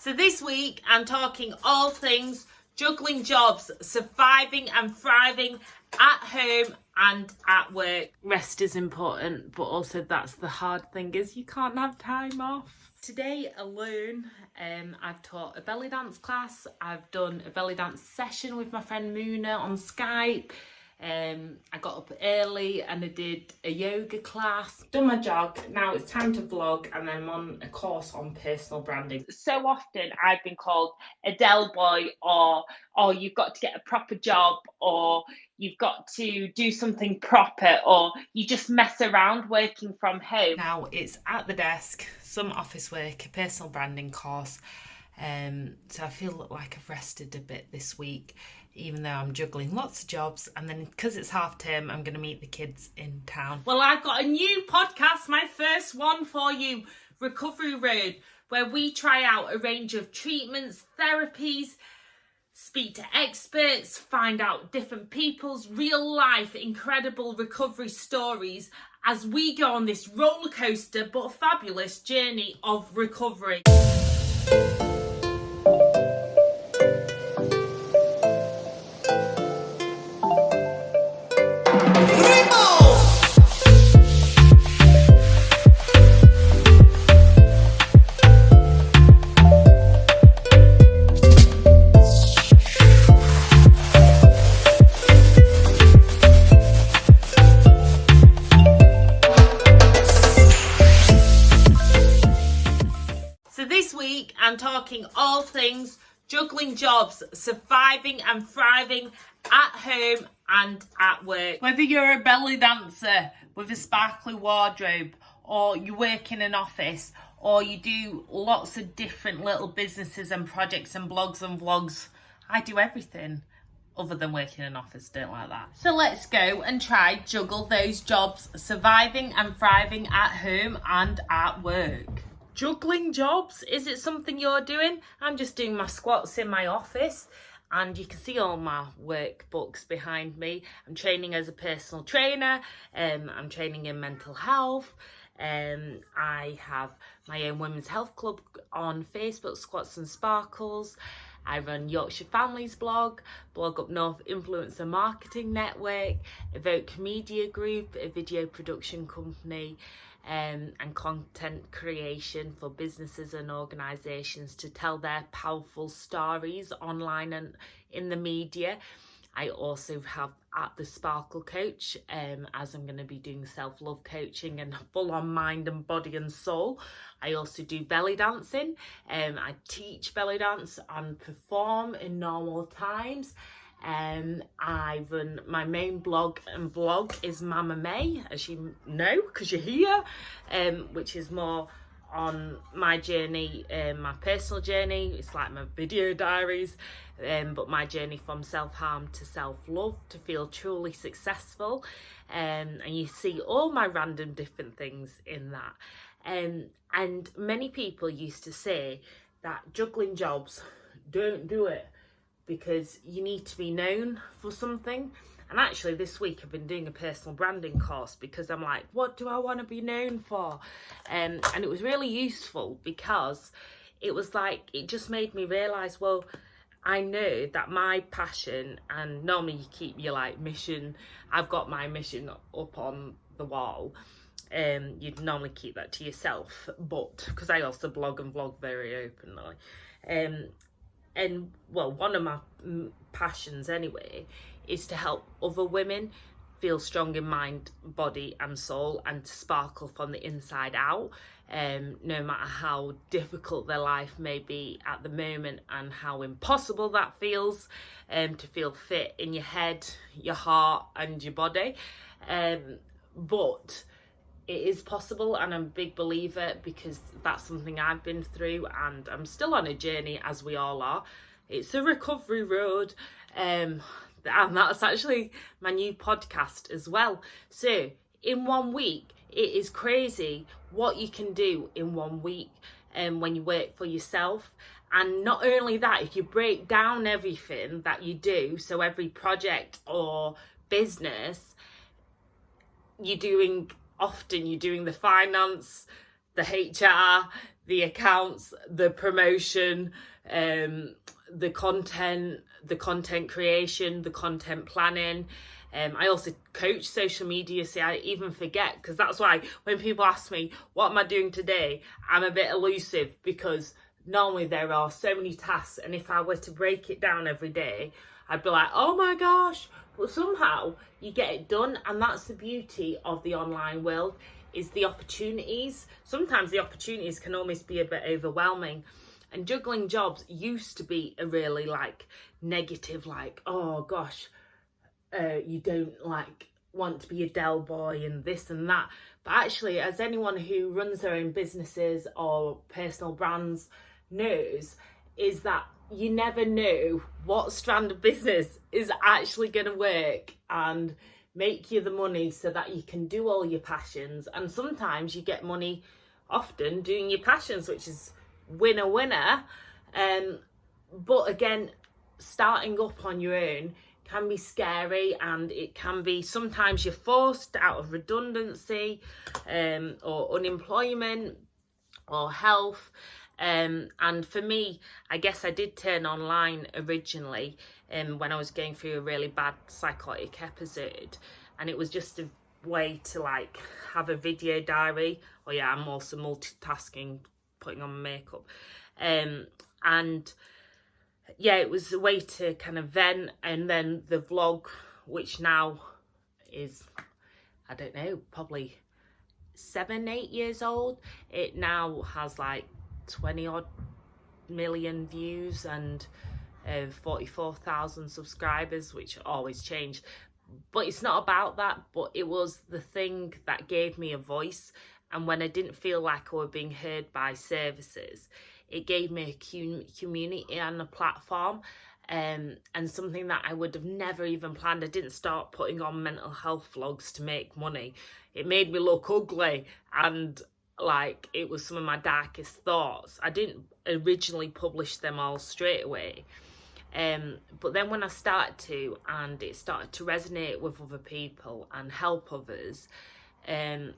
So this week I'm talking all things juggling jobs, surviving and thriving at home and at work. Rest is important, but also that's the hard thing, is you can't have time off. Today alone, I've taught a belly dance class. I've done a belly dance session with my friend Moona on Skype. I got up early and I did a yoga class, done my jog. Now it's time to vlog, and then I'm on a course on personal branding. So often I've been called a delboy, or you've got to get a proper job, or you've got to do something proper, or you just mess around working from home. Now it's at the desk, some office work, a personal branding course. So I feel like I've rested a bit this week, even though I'm juggling lots of jobs, and then because it's half term I'm going to meet the kids in town. Well, I've got a new podcast, my first one for you, Recovery Road, where we try out a range of treatments, therapies, speak to experts, find out different people's real life incredible recovery stories as we go on this roller coaster but fabulous journey of recovery. I'm talking all things juggling jobs, surviving and thriving at home and at work. Whether you're a belly dancer with a sparkly wardrobe, or you work in an office, or you do lots of different little businesses and projects and blogs and vlogs, I do everything other than work in an office. Don't like that. So let's go and try juggle those jobs, surviving and thriving at home and at work. Juggling jobs, is it something you're doing? I'm just doing my squats in my office, and you can see all my workbooks behind me. I'm training as a personal trainer, I'm training in mental health, I have my own women's health club on Facebook, Squats and Sparkles. I run Yorkshire Families blog Up North Influencer Marketing Network, Evoke Media Group, a video production company, and content creation for businesses and organisations to tell their powerful stories online and in the media. I also have at the Sparkle Coach, as I'm going to be doing self-love coaching and full-on mind and body and soul. I also do belly dancing. I teach belly dance and perform in normal times. I run my main blog and vlog is Mama May, as you know because you're here, which is more on my journey, my personal journey. It's like my video diaries, but my journey from self-harm to self-love to feel truly successful, and you see all my random different things in that. And many people used to say that juggling jobs, don't do it because you need to be known for something. And actually this week I've been doing a personal branding course because I'm like, what do I want to be known for? And it was really useful because it was like, it just made me realise, well, I know that my passion, and normally you keep your like mission, I've got my mission up on the wall, you'd normally keep that to yourself, but because I also blog and vlog very openly, and well, one of my passions anyway is to help other women feel strong in mind, body and soul, and to sparkle from the inside out, no matter how difficult their life may be at the moment and how impossible that feels, to feel fit in your head, your heart and your body. But it is possible, and I'm a big believer because that's something I've been through, and I'm still on a journey, as we all are. It's a recovery road, and that's actually my new podcast as well. So in 1 week, it is crazy what you can do in 1 week, when you work for yourself. And not only that, if you break down everything that you do, so every project or business, you're doing the finance, the HR, the accounts, the promotion, the content creation, the content planning. I also coach social media, so I even forget, because that's why when people ask me, what am I doing today? I'm a bit elusive, because normally there are so many tasks, and if I were to break it down every day, I'd be like, oh my gosh, but somehow you get it done. And that's the beauty of the online world, is the opportunities. Sometimes the opportunities can almost be a bit overwhelming. And juggling jobs used to be a really like negative, like, oh gosh, you don't like want to be a delboy and this and that. But actually, as anyone who runs their own businesses or personal brands knows, is that you never know what strand of business is actually going to work and make you the money so that you can do all your passions. And sometimes you get money often doing your passions, which is winner. But again, starting up on your own can be scary, and it can be, sometimes you're forced out of redundancy or unemployment or health. And for me, I guess I did turn online originally when I was going through a really bad psychotic episode, and it was just a way to like have a video diary. Oh yeah, I'm also multitasking, putting on makeup, and yeah, it was a way to kind of vent. And then the vlog, which now is, I don't know, probably 7-8 years old, it now has like 20 odd million views and 44,000 subscribers, which always change. But it's not about that, but it was the thing that gave me a voice. And when I didn't feel like I was being heard by services, it gave me a community and a platform, and something that I would have never even planned. I didn't start putting on mental health vlogs to make money. It made me look ugly, and like it was some of my darkest thoughts. I didn't originally publish them all straight away, but then when I started to, and it started to resonate with other people and help others, then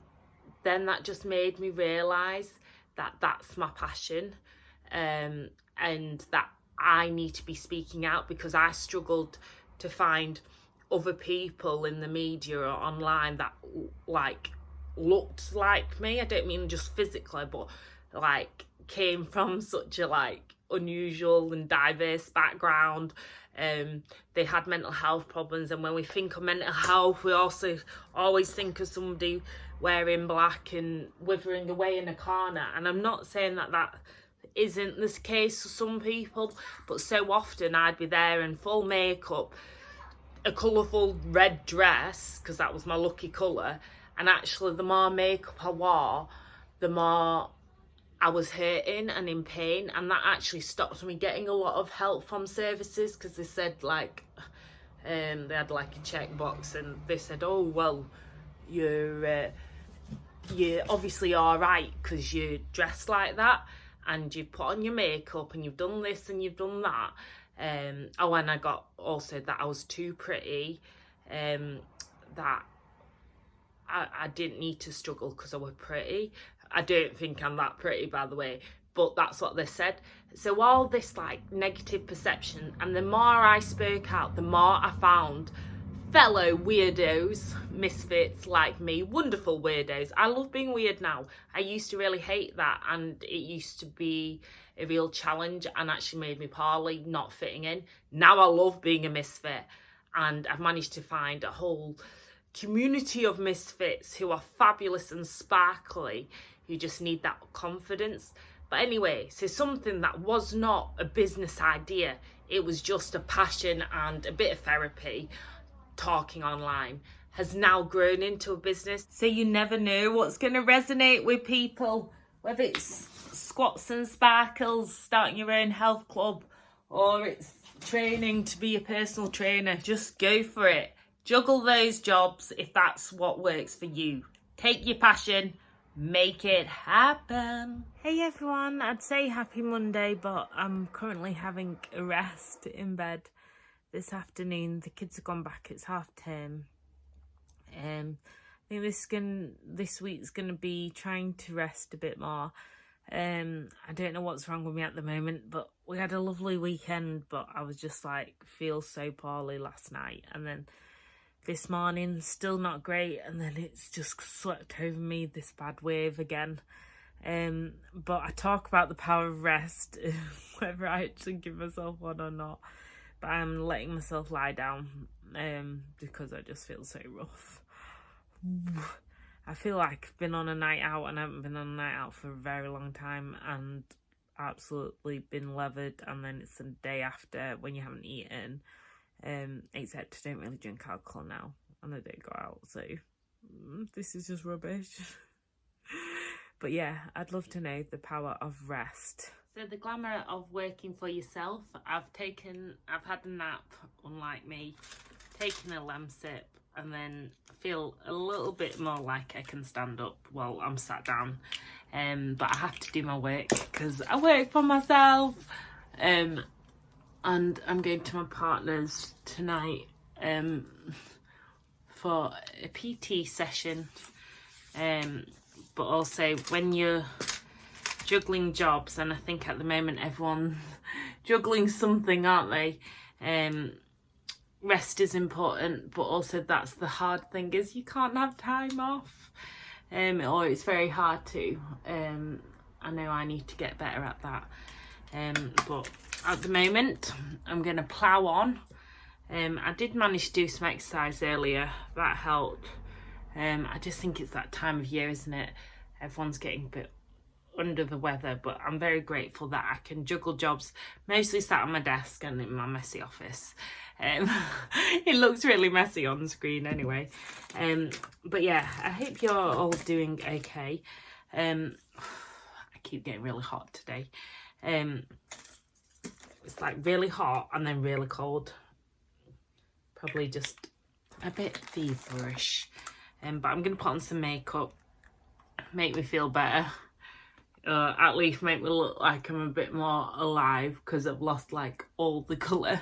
that just made me realise that that's my passion, and that I need to be speaking out, because I struggled to find other people in the media or online that like looked like me. I don't mean just physically, but like came from such a like unusual and diverse background. They had mental health problems, and when we think of mental health, we also always think of somebody wearing black and withering away in a corner. And I'm not saying that that isn't the case for some people, but so often I'd be there in full makeup, a colourful red dress, because that was my lucky colour, and actually the more makeup I wore, the more I was hurting and in pain. And that actually stopped me getting a lot of help from services, because they said like, they had like a checkbox, and they said, oh well, you're obviously all right because you're dressed like that, and you've put on your makeup, and you've done this and you've done that. Oh, and I got also that I was too pretty, that I didn't need to struggle because I was pretty. I don't think I'm that pretty, by the way, but that's what they said. So all this like negative perception, and the more I spoke out, the more I found fellow weirdos, misfits like me, wonderful weirdos. I love being weird now. I used to really hate that, and it used to be a real challenge and actually made me poorly not fitting in. Now I love being a misfit, and I've managed to find a whole community of misfits who are fabulous and sparkly, who just need that confidence. But anyway, so something that was not a business idea, it was just a passion and a bit of therapy, talking online, has now grown into a business. So you never know what's going to resonate with people, whether it's squats and sparkles, starting your own health club, or it's training to be a personal trainer. Just go for it. Juggle those jobs if that's what works for you. Take your passion, make it happen. Hey everyone, I'd say happy Monday, but I'm currently having a rest in bed this afternoon. The kids have gone back, it's half term. I think this week's gonna be trying to rest a bit more. I don't know what's wrong with me at the moment, but we had a lovely weekend, but I was just like, feel so poorly last night, and then this morning still not great, and then it's just swept over me, this bad wave again. But I talk about the power of rest, whether I actually give myself one or not, but I'm letting myself lie down because I just feel so rough. I feel like I've been on a night out, and I haven't been on a night out for a very long time, and absolutely been leathered, and then it's the day after when you haven't eaten, except I don't really drink alcohol now, and I don't go out, so this is just rubbish. But yeah, I'd love to know the power of rest. So the glamour of working for yourself, I've had a nap, unlike me, taken a Lemsip, and then feel a little bit more like I can stand up while I'm sat down. But I have to do my work because I work for myself. And I'm going to my partner's tonight for a PT session. But also when you're juggling jobs, and I think at the moment everyone's juggling something, aren't they? Rest is important, but also that's the hard thing, is you can't have time off, or it's very hard to. I know I need to get better at that, but at the moment I'm going to plough on. I did manage to do some exercise earlier, that helped. I just think it's that time of year, isn't it? Everyone's getting a bit under the weather, but I'm very grateful that I can juggle jobs, mostly sat on my desk and in my messy office. It looks really messy on screen anyway. But yeah, I hope you're all doing okay. I keep getting really hot today. It's like really hot and then really cold. Probably just a bit feverish. But I'm going to put on some makeup, make me feel better. At least make me look like I'm a bit more alive, because I've lost like all the colour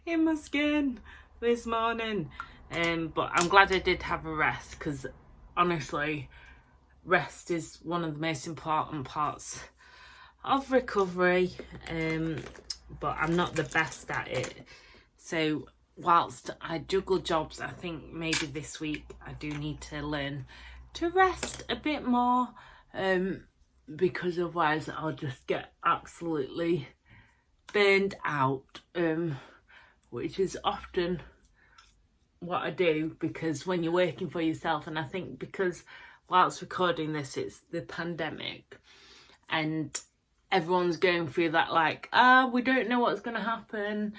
in my skin this morning. But I'm glad I did have a rest, because honestly, rest is one of the most important parts of recovery. But I'm not the best at it. So whilst I juggle jobs, I think maybe this week I do need to learn to rest a bit more. Because otherwise I'll just get absolutely burned out, which is often what I do, because when you're working for yourself, and I think because whilst recording this it's the pandemic and everyone's going through that, like, we don't know what's going to happen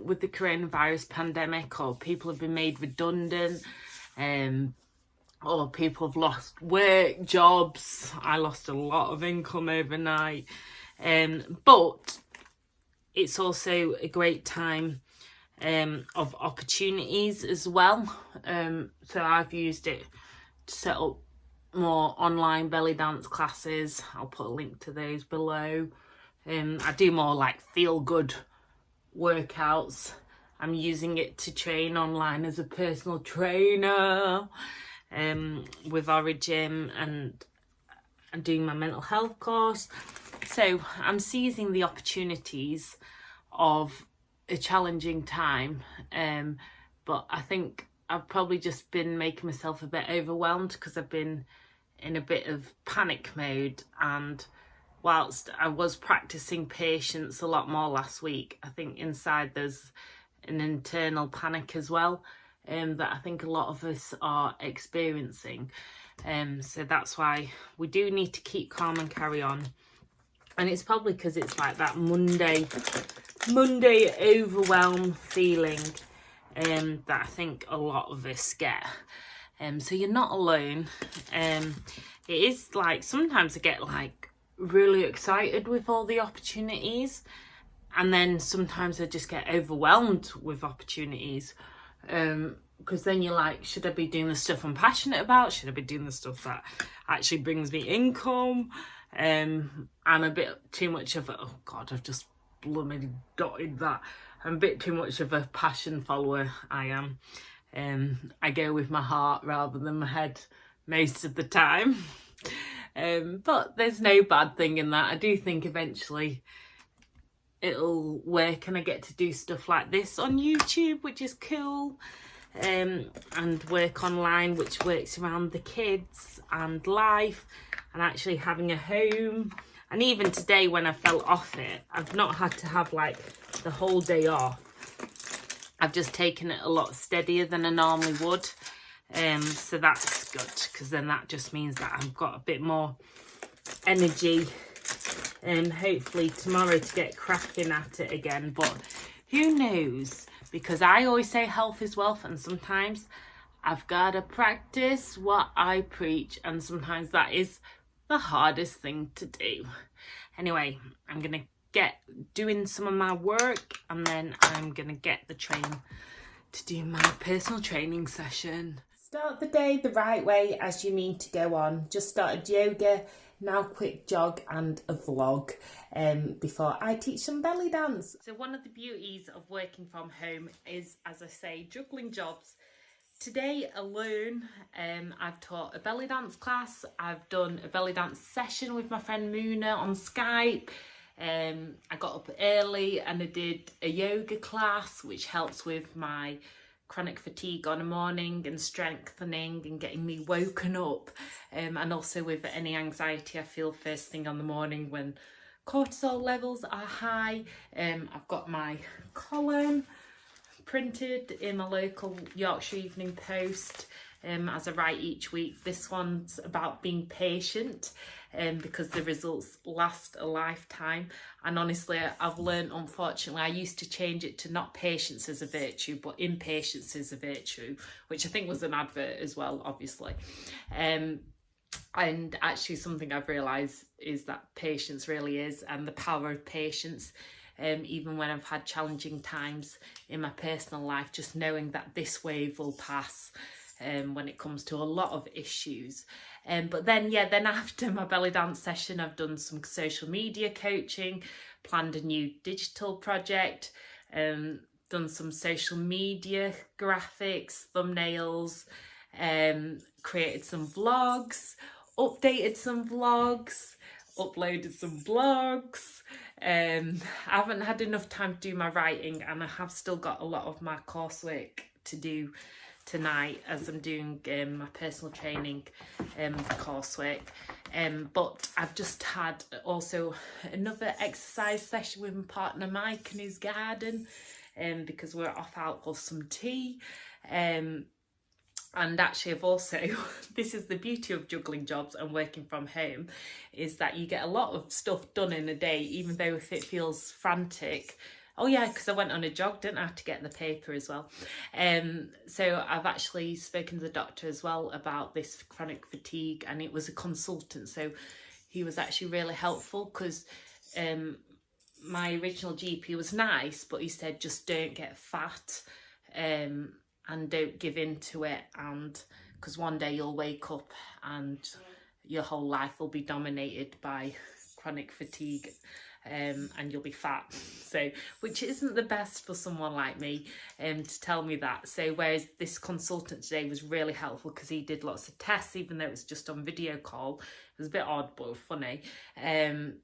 with the coronavirus pandemic, or people have been made redundant, or people have lost work, jobs. I lost a lot of income overnight. But it's also a great time of opportunities as well. So I've used it to set up more online belly dance classes. I'll put a link to those below. I do more like feel-good workouts. I'm using it to train online as a personal trainer. With Origin, and I'm doing my mental health course. So I'm seizing the opportunities of a challenging time, but I think I've probably just been making myself a bit overwhelmed, because I've been in a bit of panic mode, and whilst I was practicing patience a lot more last week, I think inside there's an internal panic as well. That I think a lot of us are experiencing. So that's why we do need to keep calm and carry on. And it's probably because it's like that Monday overwhelm feeling that I think a lot of us get. So you're not alone. It is like, sometimes I get like really excited with all the opportunities, and then sometimes I just get overwhelmed with opportunities. Because then you're like, should I be doing the stuff I'm passionate about? Should I be doing the stuff that actually brings me income? I'm a bit too much of a, oh God, I've just blooming dotted that. I'm a bit too much of a passion follower, I am. I go with my heart rather than my head most of the time. But there's no bad thing in that. I do think eventually it'll work and I get to do stuff like this on YouTube, which is cool, and work online, which works around the kids and life and actually having a home. And even today when I fell off it, I've not had to have like the whole day off. I've just taken it a lot steadier than I normally would. So that's good, because then that just means that I've got a bit more energy and hopefully tomorrow to get cracking at it again. But who knows, because I always say health is wealth, and sometimes I've got to practice what I preach, and sometimes that is the hardest thing to do. Anyway, I'm gonna get doing some of my work and then I'm gonna get the train to do my personal training session. Start the day the right way as you mean to go on. Just started yoga, now quick jog and a vlog before I teach some belly dance. So one of the beauties of working from home is, as I say, juggling jobs. Today alone, I've taught a belly dance class. I've done a belly dance session with my friend Moona on Skype. I got up early and I did a yoga class, which helps with my chronic fatigue on a morning and strengthening and getting me woken up, and also with any anxiety I feel first thing on the morning when cortisol levels are high. I've got my column printed in my local Yorkshire Evening Post, as I write each week. This one's about being patient, because the results last a lifetime. And honestly, I've learned, unfortunately, I used to change it to not patience is a virtue, but impatience is a virtue, which I think was an advert as well, obviously. And actually something I've realised is that patience really is, and the power of patience. Even when I've had challenging times in my personal life, just knowing that this wave will pass when it comes to a lot of issues. But then after my belly dance session, I've done some social media coaching, planned a new digital project, done some social media graphics, thumbnails, created some vlogs, updated some vlogs, uploaded some blogs. I haven't had enough time to do my writing, and I have still got a lot of my coursework to do tonight as I'm doing my personal training coursework. But I've just had also another exercise session with my partner Mike in his garden, because we're off out for some tea. And actually I've also, this is the beauty of juggling jobs and working from home, is that you get a lot of stuff done in a day, even though if it feels frantic. Oh yeah, because I went on a jog, didn't I, to get the paper as well. So I've actually spoken to the doctor as well about this chronic fatigue, and it was a consultant, so he was actually really helpful, because my original GP was nice, but he said just don't get fat, and don't give in to it, and because one day you'll wake up and your whole life will be dominated by chronic fatigue, and you'll be fat. So, which isn't the best for someone like me, to tell me that. So whereas this consultant today was really helpful, because he did lots of tests, even though it was just on video call. It was a bit odd but funny, and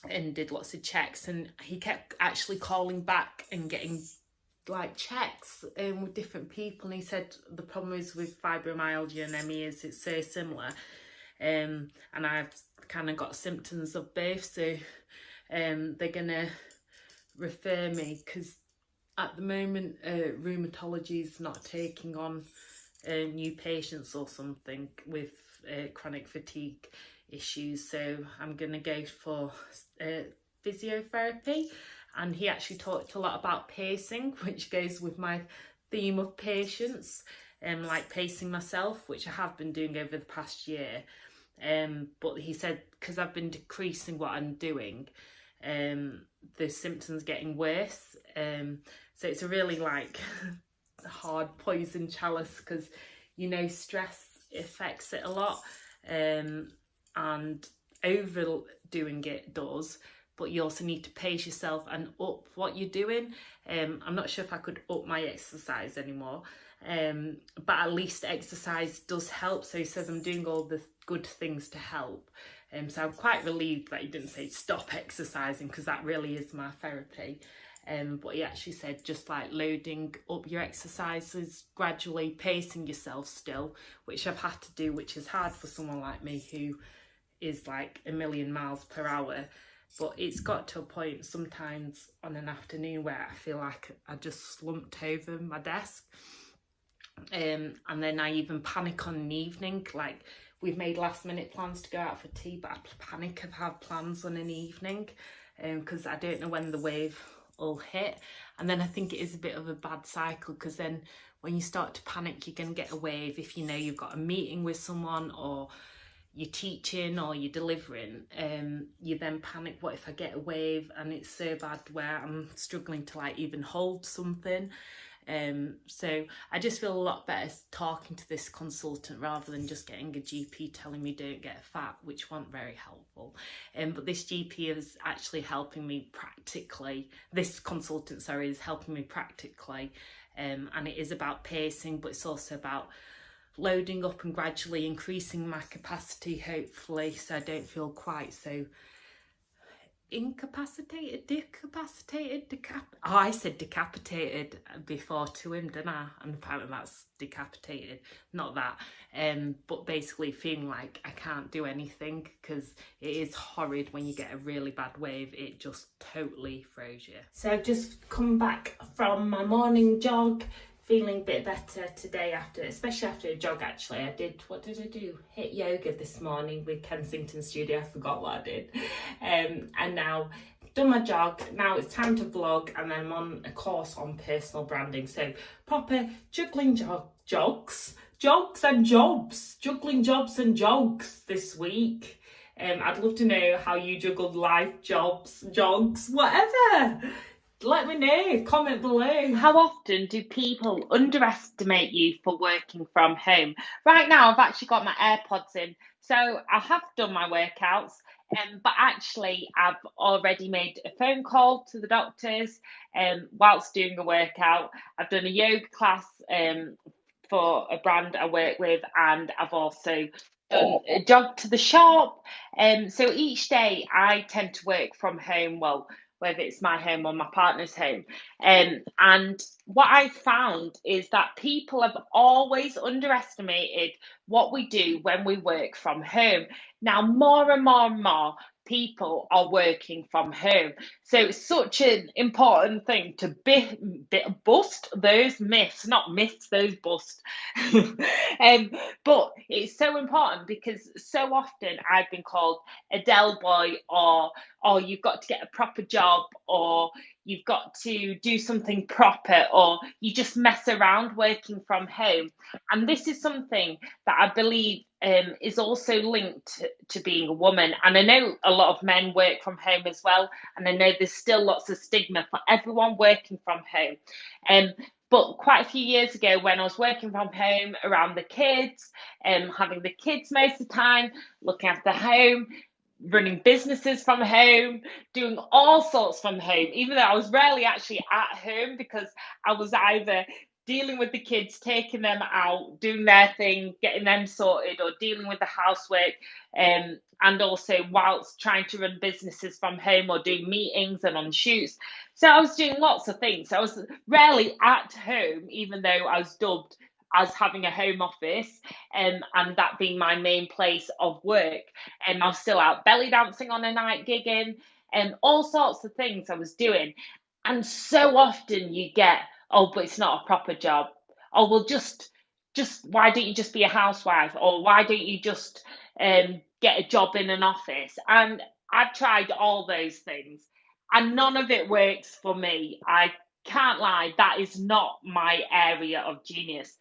did lots of checks, and he kept actually calling back and getting like checks with different people, and he said the problem is with fibromyalgia and ME is it's so similar, and I've kind of got symptoms of both, so they're gonna refer me, because at the moment rheumatology is not taking on new patients or something with chronic fatigue issues, so I'm gonna go for physiotherapy. And he actually talked a lot about pacing, which goes with my theme of patience, like pacing myself, which I have been doing over the past year. But he said, because I've been decreasing what I'm doing, the symptoms getting worse. So it's a really like hard poison chalice, because, you know, stress affects it a lot, and overdoing it does. But you also need to pace yourself and up what you're doing. I'm not sure if I could up my exercise anymore, but at least exercise does help. So he says I'm doing all the good things to help. So I'm quite relieved that he didn't say stop exercising, because that really is my therapy. But he actually said just like loading up your exercises gradually, pacing yourself still, which I've had to do, which is hard for someone like me who is like a million miles per hour. But it's got to a point sometimes on an afternoon where I feel like I just slumped over my desk. And then I even panic on an evening, like we've made last minute plans to go out for tea, but I panic of have plans on an evening because I don't know when the wave will hit. And then I think it is a bit of a bad cycle, because then when you start to panic, you're going to get a wave. If you know you've got a meeting with someone, or you're teaching, or you're delivering, you then panic, what if I get a wave and it's so bad where I'm struggling to like even hold something. So I just feel a lot better talking to this consultant rather than just getting a GP telling me don't get fat, which wasn't very helpful. But this GP is actually helping me practically. This consultant, sorry, is helping me practically. And it is about pacing, but it's also about loading up and gradually increasing my capacity, hopefully, so I don't feel quite so I said decapitated before to him, didn't I? And apparently that's decapitated, not that. But basically feeling like I can't do anything, because it is horrid when you get a really bad wave. It just totally throws you. So I've just come back from my morning jog, feeling a bit better today, especially after a jog. Actually, what did I do? Hit yoga this morning with Kensington Studio. I forgot what I did. And now done my jog. Now it's time to vlog, and then I'm on a course on personal branding. So proper juggling jogs and jobs, juggling jobs and jogs this week. I'd love to know how you juggled life, jobs, jogs, whatever. Let me know, comment below. How often do people underestimate you for working from home? Right now, I've actually got my AirPods in, so I have done my workouts, but actually I've already made a phone call to the doctors whilst doing a workout. I've done a yoga class for a brand I work with, and I've also done a jog to the shop. So each day I tend to work from home, well, whether it's my home or my partner's home. And what I found is that people have always underestimated what we do when we work from home. Now, more and more and more people are working from home. So it's such an important thing to bust those myths, not myths, those bust. But it's so important, because so often I've been called a delboy, or you've got to get a proper job, or you've got to do something proper, or you just mess around working from home. And this is something that I believe is also linked to being a woman. And I know a lot of men work from home as well, and I know there's still lots of stigma for everyone working from home. But quite a few years ago, when I was working from home around the kids, having the kids most of the time, looking after home, running businesses from home, doing all sorts from home, even though I was rarely actually at home, because I was either dealing with the kids, taking them out, doing their thing, getting them sorted, or dealing with the housework, and also whilst trying to run businesses from home or doing meetings and on shoots. So I was doing lots of things. I was rarely at home, even though I was dubbed as having a home office, and that being my main place of work. And I was still out belly dancing on a night, gigging, and all sorts of things I was doing. And so often you get, oh, but it's not a proper job. Oh, well, just why don't you just be a housewife? Or why don't you just get a job in an office? And I've tried all those things, and none of it works for me. I can't lie, that is not my area of genius.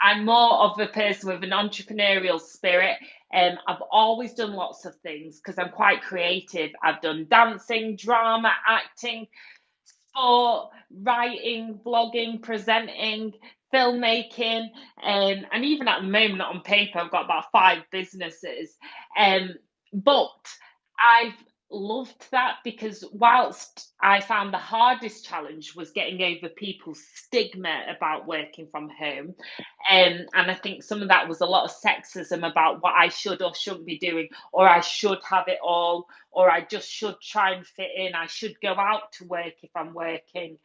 I'm more of a person with an entrepreneurial spirit. I've always done lots of things because I'm quite creative. I've done dancing, drama, acting, sport, writing, blogging, presenting, filmmaking, and even at the moment on paper I've got about 5 businesses. But I've loved that, because whilst I found the hardest challenge was getting over people's stigma about working from home, and I think some of that was a lot of sexism about what I should or shouldn't be doing, or I should have it all, or I just should try and fit in, I should go out to work if I'm working,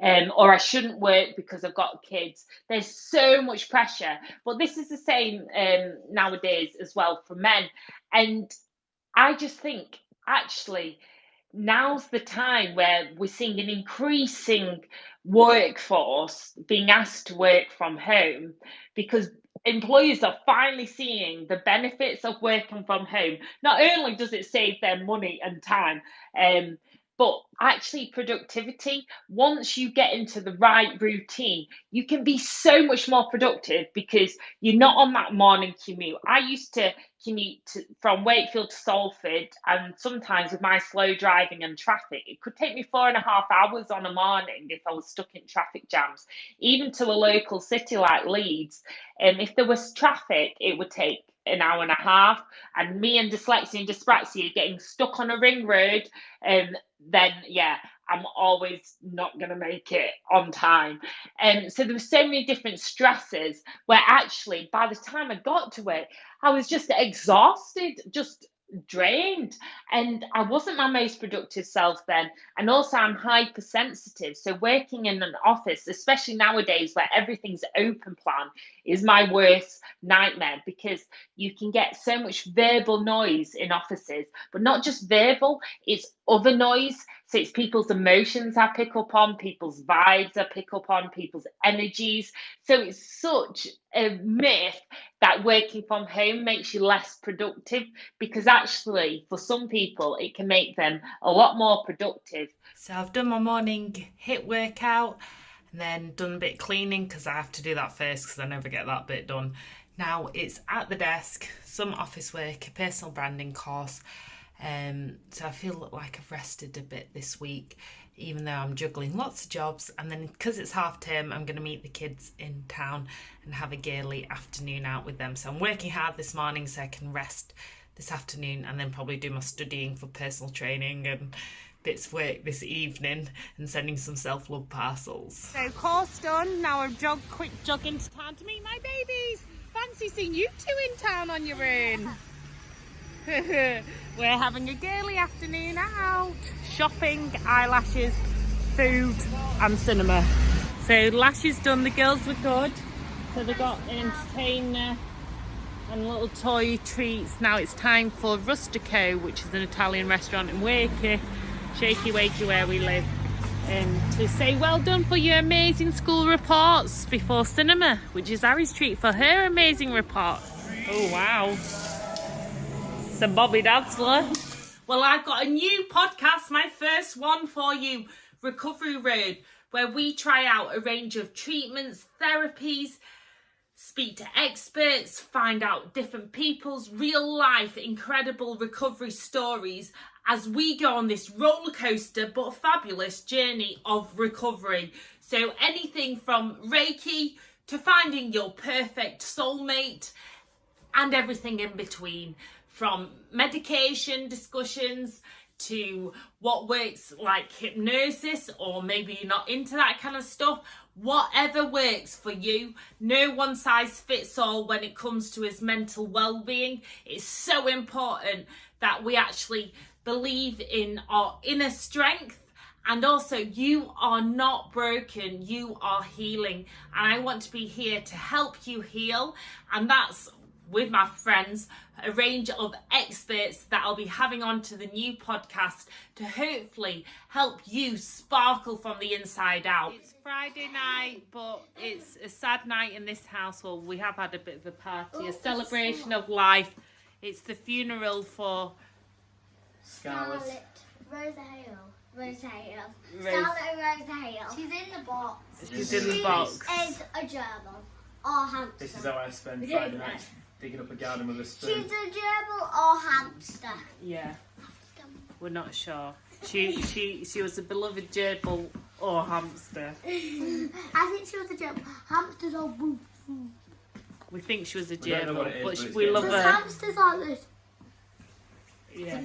or I shouldn't work because I've got kids. There's so much pressure, but this is the same nowadays as well for men. And I just think actually now's the time where we're seeing an increasing workforce being asked to work from home, because employers are finally seeing the benefits of working from home. Not only does it save them money and time, but actually productivity. Once you get into the right routine, you can be so much more productive because you're not on that morning commute. I used to commute from Wakefield to Salford, and sometimes with my slow driving and traffic, it could take me 4.5 hours on a morning if I was stuck in traffic jams. Even to a local city like Leeds, if there was traffic, it would take an hour and a half. And me and dyslexia and dyspraxia getting stuck on a ring road, then yeah, I'm always not going to make it on time. So there were so many different stresses where actually by the time I got to it, I was just exhausted, just drained, and I wasn't my most productive self then. And also I'm hypersensitive, so working in an office, especially nowadays where everything's open plan, is my worst nightmare, because you can get so much verbal noise in offices, but not just verbal, it's other noise. So it's people's emotions I pick up on, people's vibes I pick up on, people's energies. So it's such a myth that working from home makes you less productive, because actually for some people it can make them a lot more productive. So I've done my morning HIIT workout and then done a bit of cleaning, because I have to do that first because I never get that bit done. Now it's at the desk, some office work, a personal branding course. So I feel like I've rested a bit this week, even though I'm juggling lots of jobs. And then because it's half term, I'm going to meet the kids in town and have a girly afternoon out with them. So I'm working hard this morning so I can rest this afternoon, and then probably do my studying for personal training and bits of work this evening, and sending some self-love parcels. So course done. Now a quick jog into town to meet my babies. Fancy seeing you two in town on your own. We're having a girly afternoon out, shopping, eyelashes, food and cinema. So lashes done, the girls were good, so they got an entertainer and little toy treats. Now it's time for Rustico, which is an Italian restaurant in Wakey, Shakey Wakey where we live, to say well done for your amazing school reports before cinema, which is Harry's treat for her amazing report. Oh wow. Some Bobby Dazzler. Well, I've got a new podcast, my first one for you, Recovery Road, where we try out a range of treatments, therapies, speak to experts, find out different people's real life, incredible recovery stories as we go on this roller coaster but fabulous journey of recovery. So anything from Reiki to finding your perfect soulmate and everything in between. From medication discussions to what works like hypnosis, or maybe you're not into that kind of stuff. Whatever works for you. No one size fits all when it comes to his mental well-being. It's so important that we actually believe in our inner strength. And also, you are not broken, you are healing. And I want to be here to help you heal. And that's with my friends, a range of experts that I'll be having onto the new podcast to hopefully help you sparkle from the inside out. It's Friday night, but it's a sad night in this household. We have had a bit of a party, a celebration of life. It's the funeral for Scarlett Rosa Hale. Rosa Hale. Scarlett Rosa Hale. She's in the box. She's in the box. She is a gerbil or hamster. This is how I spend Friday nights, digging up a garden with a spoon. She's a gerbil or hamster. Yeah, we're not sure. She was a beloved gerbil or hamster. I think she was a gerbil. Hamsters are woof. We think she was a We don't know what gerbil, it is, but but we love Because her. hamsters are this. Yeah.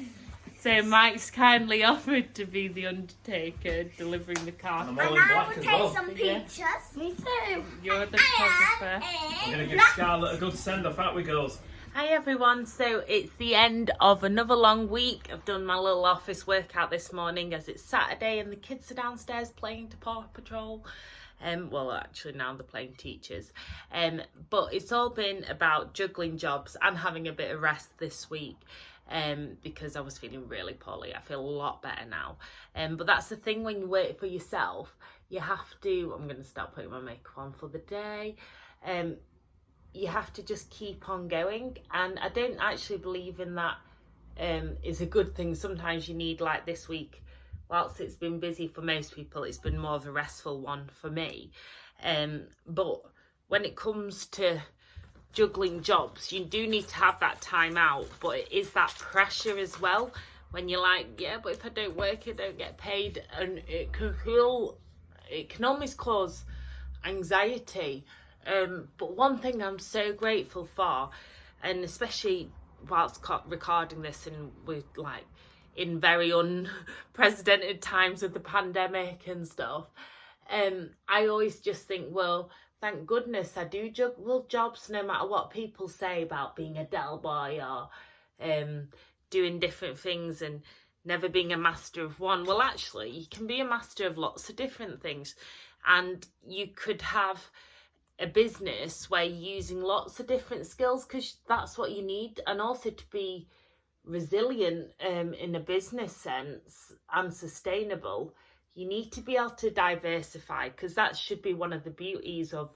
So Mike's kindly offered to be the undertaker, delivering the car. And I'm And all in I black will as take well. some pictures. Me too. You're the photographer. We're going to give Scarlett a good send-off, aren't we, girls? Hi everyone, so it's the end of another long week. I've done my little office workout this morning as it's Saturday and the kids are downstairs playing to Paw Patrol. Well, actually now they're playing teachers. But it's all been about juggling jobs and having a bit of rest this week. Because I was feeling really poorly. I feel a lot better now. But that's the thing when you work for yourself, you have to, I'm going to start putting my makeup on for the day. You have to just keep on going. And I don't actually believe in that is a good thing. Sometimes you need, like this week, whilst it's been busy for most people, it's been more of a restful one for me. But when it comes to juggling jobs, you do need to have that time out, but it is that pressure as well when you're like, yeah, but if I don't work, I don't get paid, and it can almost cause anxiety. But one thing I'm so grateful for, and especially whilst recording this and we're like in very unprecedented times of the pandemic and stuff, I always just think, well, thank goodness I do juggle jobs no matter what people say about being a delboy or doing different things and never being a master of one. Well, actually, you can be a master of lots of different things, and you could have a business where you're using lots of different skills because that's what you need, and also to be resilient in a business sense and sustainable. You need to be able to diversify, because that should be one of the beauties of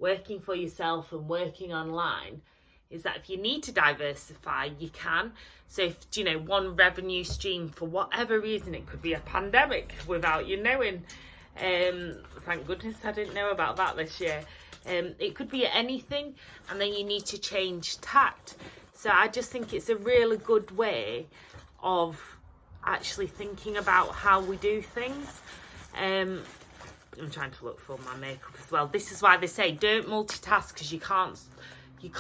working for yourself and working online, is that if you need to diversify, you can. So if, you know, one revenue stream, for whatever reason, it could be a pandemic without you knowing. Thank goodness I didn't know about that this year. It could be anything, and then you need to change tact. So I just think it's a really good way of actually thinking about how we do things. I'm trying to look for my makeup as well. This is why they say don't multitask, because you can't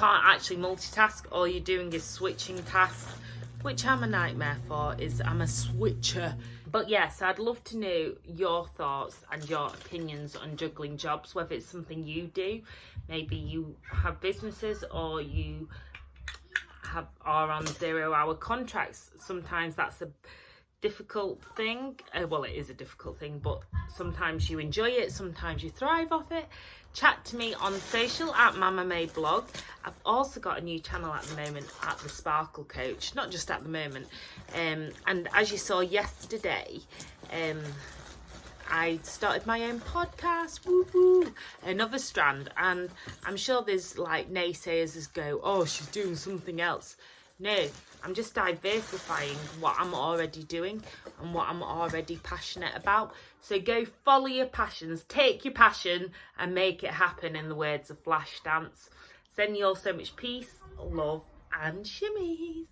actually multitask. All you're doing is switching tasks, which I'm a nightmare for. I'm a switcher. But yes, I'd love to know your thoughts and your opinions on juggling jobs, whether it's something you do. Maybe you have businesses, or you are on 0-hour contracts. Sometimes that's a difficult thing. Well, it is a difficult thing, but sometimes you enjoy it, sometimes you thrive off it. Chat to me on social at Mama May Blog. I've also got a new channel at the moment at The Sparkle Coach, not just at the moment. And as you saw yesterday, I started my own podcast, woo-hoo, another strand, and I'm sure there's like naysayers that go, oh, she's doing something else. No, I'm just diversifying what I'm already doing and what I'm already passionate about. So go follow your passions, take your passion and make it happen, in the words of Flashdance. Send you all so much peace, love and shimmies.